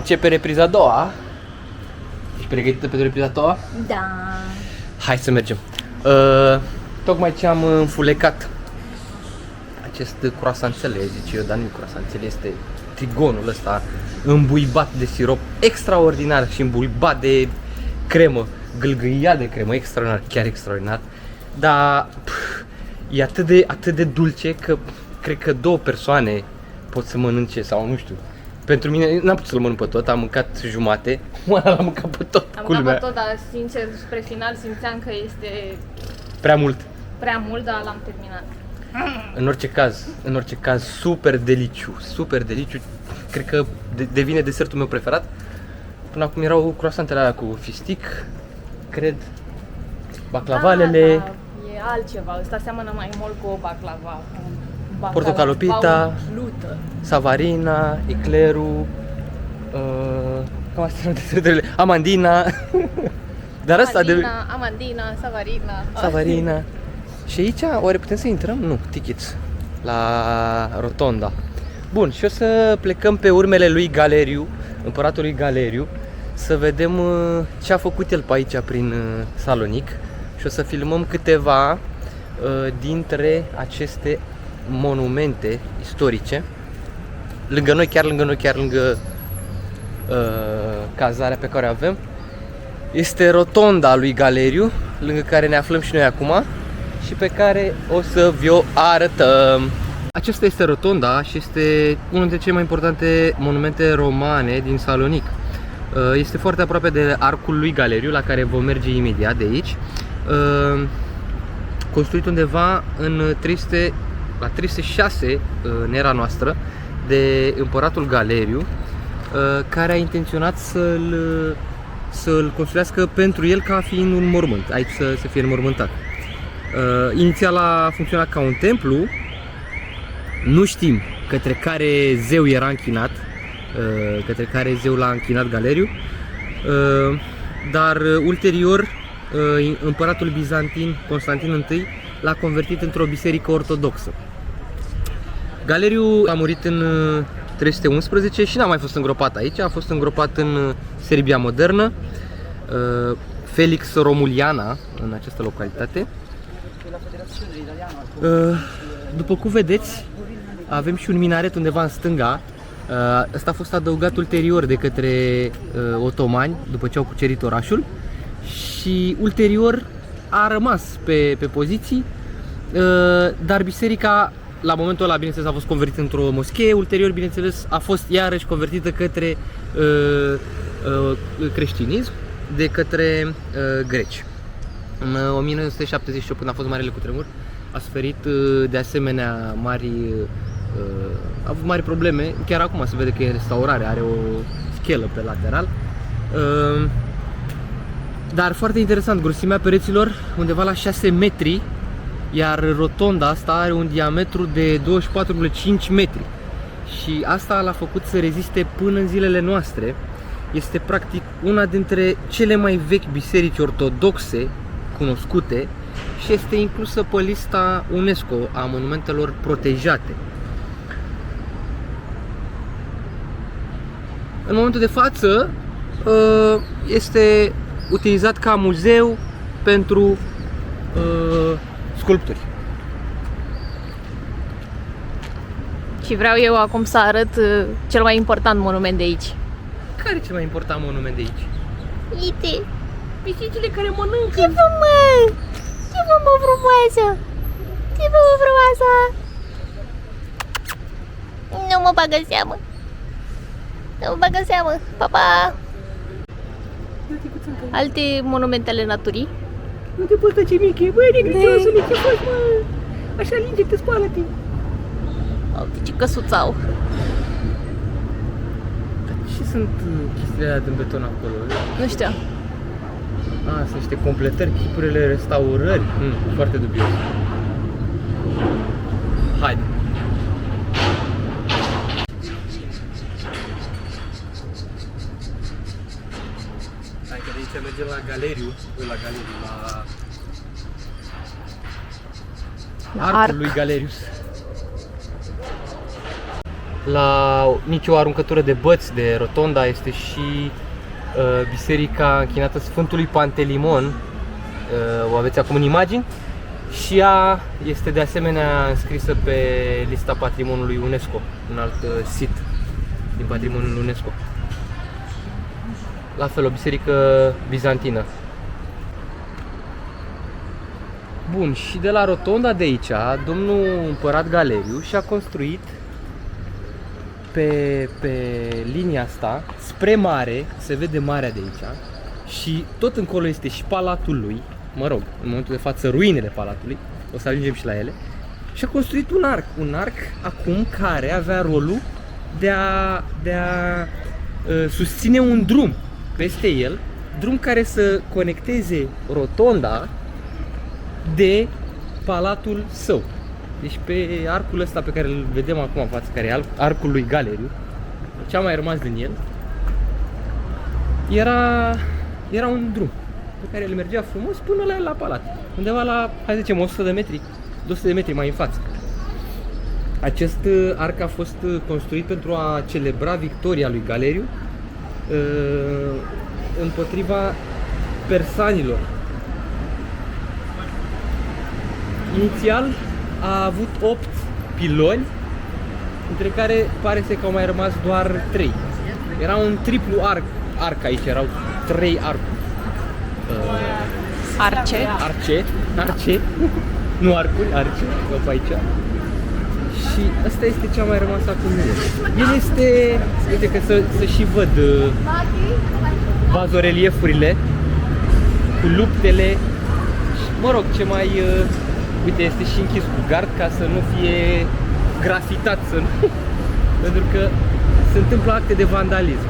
începe repriza a doua. Ești pregătită pentru repriza a doua? Da. Hai să mergem. Tocmai ce am înfulecat acest croasanțele, zice eu, dar nu croasanțele, este trigonul ăsta îmbuibat de sirop extraordinar și îmbuibat de cremă, gâlgâiat de cremă, extraordinar, chiar extraordinar. Dar e atât de dulce că cred că două persoane pot să mănânce sau nu știu. Pentru mine n-am putut să-l mănânc pe tot, am mâncat jumate, l-am mâncat pe tot. Am mâncat pe tot, dar sincer, spre final simțeam că este prea mult. Prea mult, dar l-am terminat. În orice caz, super deliciu, cred că devine desertul meu preferat. Până acum erau croissantele alea cu fistic, cred, baclavalele. Da, e altceva, ăsta seamănă mai mult cu o baclava. Portocalopita, savarina, eclerul, cam astea sunt deserturile, amandina. Dar asta amandina, savarina. Și aici, oare putem să intrăm? Nu, tickets la rotonda. Bun, și o să plecăm pe urmele lui Galeriu, împăratului Galeriu, să vedem ce a făcut el pe aici prin Salonic și o să filmăm câteva dintre aceste monumente istorice lângă noi, chiar lângă cazarea pe care o avem. Este rotonda lui Galeriu, lângă care ne aflăm și noi acum și pe care o să vi-o arătăm. Aceasta este rotonda și este unul dintre cele mai importante monumente romane din Salonic. Este foarte aproape de arcul lui Galeriu, la care vom merge imediat de aici. Construit undeva în 306 în era noastră de împăratul Galeriu, care a intenționat să-l construiască pentru el ca fiind un mormânt, aici să fie înmormântat. Inițial a funcționat ca un templu, nu știm către care zeu era închinat, către care zeu l-a închinat Galeriu, dar ulterior împăratul bizantin Constantin I l-a convertit într-o biserică ortodoxă. Galeriu a murit în 311 și n-a mai fost îngropat aici, a fost îngropat în Serbia modernă, Felix Romuliana, în această localitate. După cum vedeți, avem și un minaret undeva în stânga. Ăsta a fost adăugat ulterior de către otomani, după ce au cucerit orașul, și ulterior a rămas pe poziții, dar biserica la momentul ăla, bineînțeles, a fost convertită într-o moschee, ulterior, bineînțeles, a fost iarăși convertită către creștinism de către greci. În 1978, când a fost Marele Cutremur, a suferit de asemenea a avut mari probleme. Chiar acum se vede că e în restaurare, are o schelă pe lateral. Dar foarte interesant, grosimea pereților undeva la 6 metri, iar rotonda asta are un diametru de 24,5 metri. Și asta l-a făcut să reziste până în zilele noastre. Este practic una dintre cele mai vechi biserici ortodoxe cunoscute și este inclusă pe lista UNESCO a monumentelor protejate. În momentul de față este utilizat ca muzeu pentru sculpturi. Și vreau eu acum să arăt cel mai important monument de aici. Care e cel mai important monument de aici? Uite! Pisicile care mănâncă! Ce vă, mă! Ce vă, mă, frumoasă! Ce vă, mă, frumoasă! Nu mă bagă seamă! Nu mă bagă seamă! Pa, pa! Alte monumentele naturii. Nu te poți ce mic e, băi, negriciosul, ce faci, mă? Așa linge-te, spală-te! Uite ce căsuță au! Dar ce sunt chestiile alea din beton acolo? Nu știu. Sunt niște completări, chipurile, restaurări. Foarte dubios. Haide! Hai că de aici mergem la Galeriu, la arcul lui Galerius. la nicio aruncătură de băți de rotonda este și biserica închinată Sfântului Pantelimon. O aveți acum în imagini și ea este de asemenea înscrisă pe lista patrimoniului UNESCO, un alt sit din patrimoniul UNESCO. La fel, o biserică bizantină. Bun, și de la rotonda de aici, domnul împărat Galeriu și-a construit pe linia asta, spre mare, se vede marea de aici, și tot încolo este și palatul lui, mă rog, în momentul de față ruinele palatului, o să ajungem și la ele, și a construit un arc acum care avea rolul de a susține un drum peste el, drum care să conecteze rotonda de palatul său. Deci pe arcul ăsta pe care îl vedem acum în față, care e arcul lui Galeriu, ce a mai rămas din el, era un drum pe care el mergea frumos până la palat. Undeva la, hai să zicem, 100 de metri, 200 de metri mai în față. Acest arc a fost construit pentru a celebra victoria lui Galeriu împotriva persanilor. Inițial a avut 8 piloni, între care pare să că au mai rămas doar 3. Era un triplu arc aici, erau 3 arcuri. Arce, nu arcuri, arce, pe aici. Și asta este ce a mai rămas acum. El este, uite că să și văd bazoreliefurile cu luptele. Mă rog, ce mai, uite, este și închis cu gard ca să nu fie grafitat, pentru că se întâmplă acte de vandalism.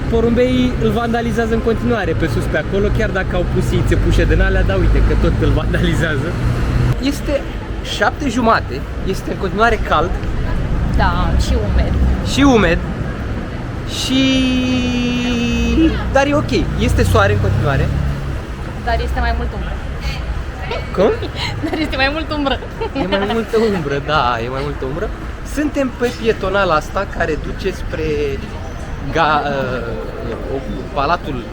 Porumbeii îl vandalizează în continuare pe sus pe acolo, chiar dacă au pus ei țepușe din alea, dar uite că tot îl vandalizează. Este 7:30, este în continuare cald. Da, și umed. Și umed. Dar e ok, este soare în continuare. Dar este mai mult umbră. Cum? Dar este mai mult umbră. E mai multă umbră, da, e mai multă umbră. Suntem pe pietonala asta care duce spre palatul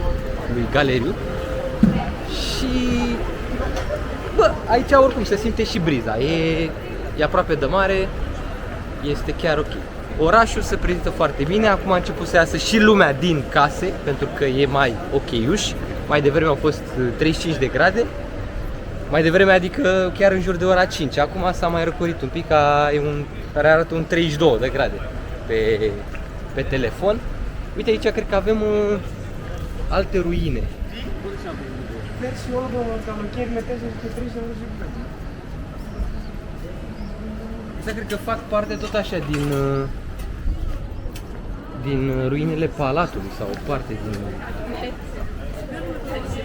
lui Galeriu. Și bă, aici oricum se simte și briza, e aproape de mare, este chiar ok. Orașul se prezintă foarte bine, acum a început să iasă și lumea din case, pentru că e mai ok-uș. Mai devreme au fost 35 de grade, mai devreme, adică chiar în jur de ora 5. Acum s-a mai răcorit un pic, care arată un 32 de grade pe telefon. Uite, aici cred că avem alte ruine. Asta cred că fac parte tot așa din ruinele palatului, sau o parte din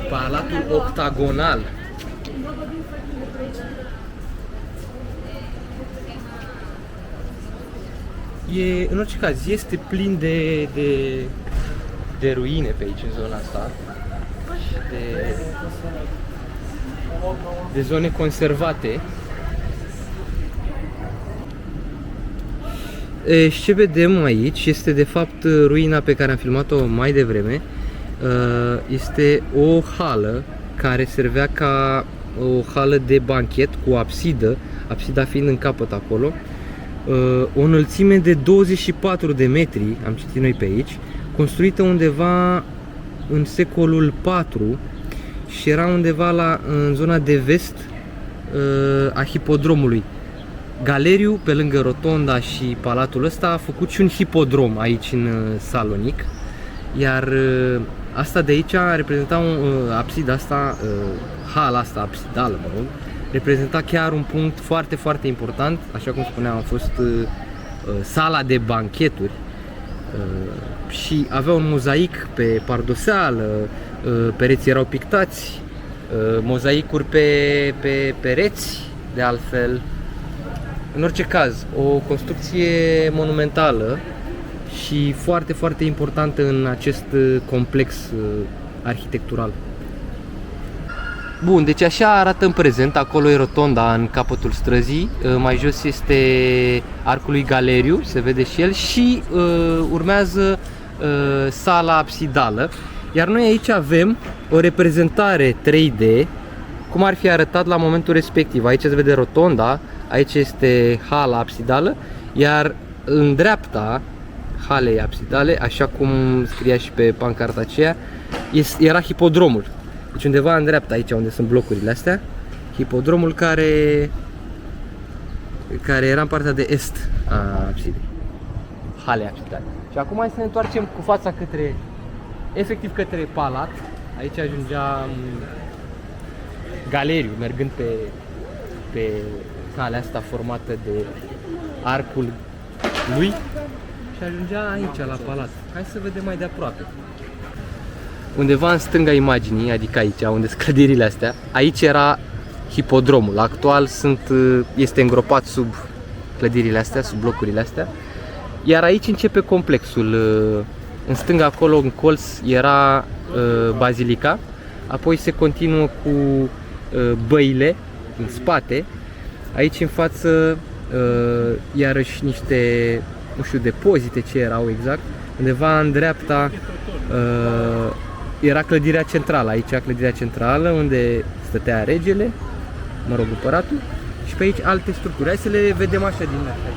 palatul octagonal. În orice caz, este plin de ruine pe aici, în zona asta, și de zone conservate. Și ce vedem aici este de fapt ruina pe care am filmat-o mai devreme. Este o hală care servea ca o hală de banchet cu absidă, absida fiind în capăt acolo. O înălțime de 24 de metri, am citit noi pe aici, construită undeva în secolul IV și era undeva în zona de vest a hipodromului. Galeriu, pe lângă rotonda și palatul ăsta, a făcut și un hipodrom aici în Salonic, iar asta de aici reprezenta absida asta, hala asta absidală, mă rog, reprezenta chiar un punct foarte, foarte important. Așa cum spuneam, a fost sala de bancheturi și avea un mozaic pe pardoseală, pereții erau pictați, mozaicuri pe pereți, de altfel. În orice caz, o construcție monumentală și foarte, foarte importantă în acest complex arhitectural. Bun, deci așa arată în prezent, acolo e rotonda în capătul străzii, mai jos este Arcul lui Galeriu, se vede și el, și urmează sala absidală. Iar noi aici avem o reprezentare 3D, cum ar fi arătat la momentul respectiv. Aici se vede rotonda, aici este hala absidală, iar în dreapta halei absidale, așa cum scria și pe pancarta aceea, era hipodromul. Deci undeva în dreapta, aici unde sunt blocurile astea, hipodromul care era în partea de est a absidei, halei absidale. Și acum hai să ne întoarcem cu fața către, efectiv către palat. Aici ajungea Galeriu, mergând pe calea asta formată de arcul lui, și ajungea aici la palat. Hai să vedem mai de aproape. Undeva în stânga imaginii, adică aici, unde sunt clădirile astea, aici era hipodromul. Actual este îngropat sub clădirile astea, sub blocurile astea. Iar aici începe complexul. În stânga, acolo, în colț, era bazilica. Apoi se continuă cu băile în spate. Aici în față iarăși niște, nu știu, depozite ce erau exact. Undeva în dreapta era clădirea centrală. Aici clădirea centrală unde stătea regele, mă rog, împăratul. Și pe aici alte structuri. Hai să le vedem așa din astea.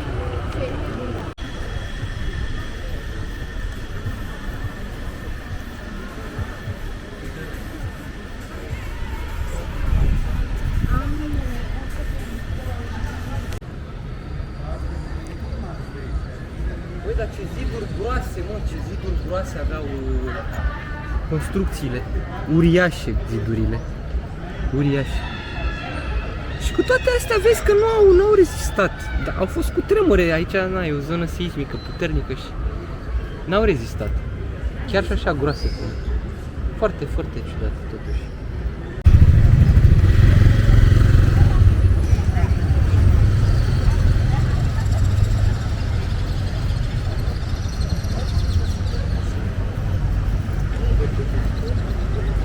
Băi, dar ce ziduri groase, mă, ce ziduri groase aveau construcțiile. Uriașe zidurile. Uriașe. Și cu toate astea vezi că nu au rezistat. Dar au fost cu tremure, aici e o zonă seismică puternică și n-au rezistat. Chiar și așa groase. Foarte, foarte ciudat totuși.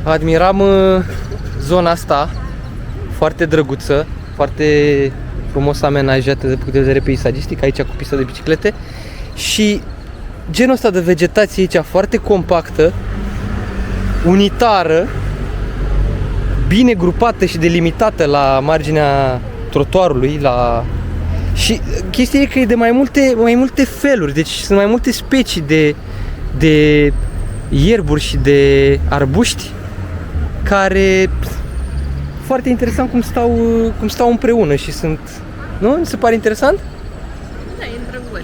Admiram zona asta, foarte drăguță, foarte frumos amenajată de punct de vedere peisagistic, aici cu pista de biciclete, și genul ăsta de vegetație aici foarte compactă, unitară, bine grupată și delimitată la marginea trotuarului, și chestia e că e de mai multe feluri, deci sunt mai multe specii de ierburi și de arbuști care, foarte interesant cum stau împreună și sunt, nu? Mi se pare interesant? Da, e drăguț.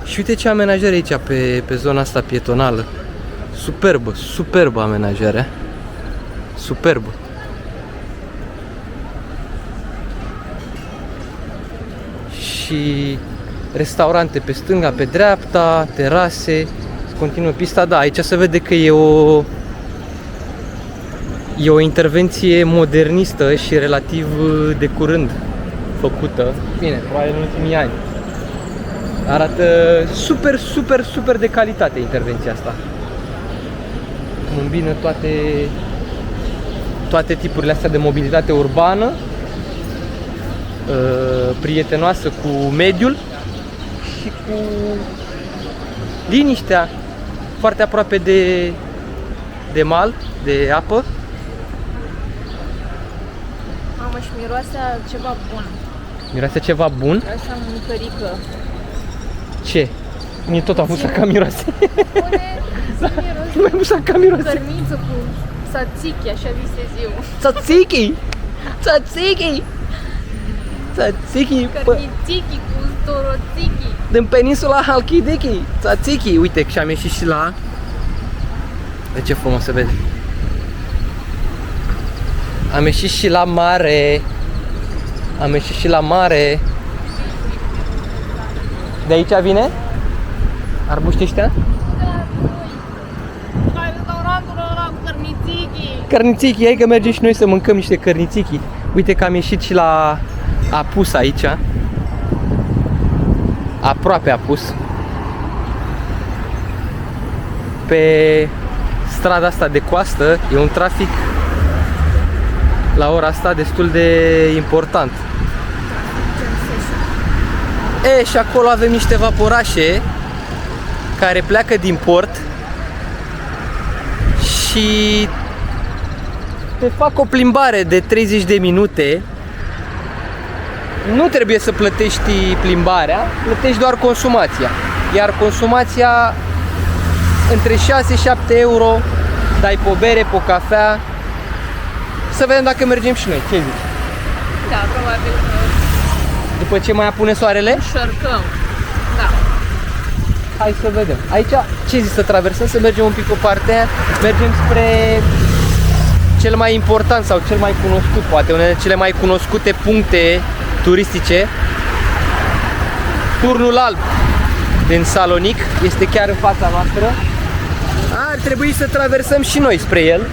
Și uite ce amenajare aici pe zona asta pietonală. Superbă amenajare. Superbă. Și restaurante pe stânga, pe dreapta, terase, continuă pista. Da, aici se vede că e o intervenție modernistă și relativ de curând făcută. Bine, probabil în ultimii ani. Arată super de calitate intervenția asta. Îmbină toate tipurile astea de mobilitate urbană, prietenoasă cu mediul și cu liniștea, foarte aproape de mal, de apă. Mamă, și miroase ceva bun. Miroase ceva bun? Așa mâncărică. Ce? Mie tot am musat ca miroase. Miroase Mai musat ca miroase. cărniță cu tzatziki, așa visez eu. Tzatziki! Tzatziki! Tzatziki! Cărnițiki cu storoțiki. Din peninsula Halkidiki! Tzatziki! Uite, și am ieșit și la... De ce frumos se vede! Am ieșit și la mare. De aici vine? Arbuștii ăștia? Hai, restaurantul ăla cu cărnițiki. Cărnițiki, hai că mergem și noi să mâncăm niște cărnițiki. Uite că am ieșit și la Apus aici. Aproape Apus. Pe strada asta de coastă e un trafic la ora asta destul de important. Și acolo avem niște vaporașe care pleacă din port și te fac o plimbare de 30 de minute. Nu trebuie să plătești plimbarea, plătești doar consumația. Iar consumația între 6-7 euro, dai pe o bere, pe o cafea. Să vedem dacă mergem și noi, ce zici? Da, probabil că După ce mai apune soarele? încercăm. Da. Hai să vedem. Aici, ce zici să traversăm, să mergem un pic pe partea aia, mergem spre cel mai important sau cel mai cunoscut, poate unele cele mai cunoscute puncte turistice. Turnul Alb din Salonic este chiar în fața noastră. Ar trebui să traversăm și noi spre el,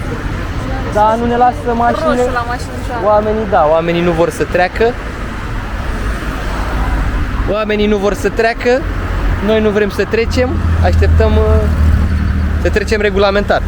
dar nu ne lasă mașinile. Roșu la mașină. Oamenii nu vor să treacă. Oamenii nu vor să treacă. Noi nu vrem să trecem. Așteptăm să trecem regulamentar.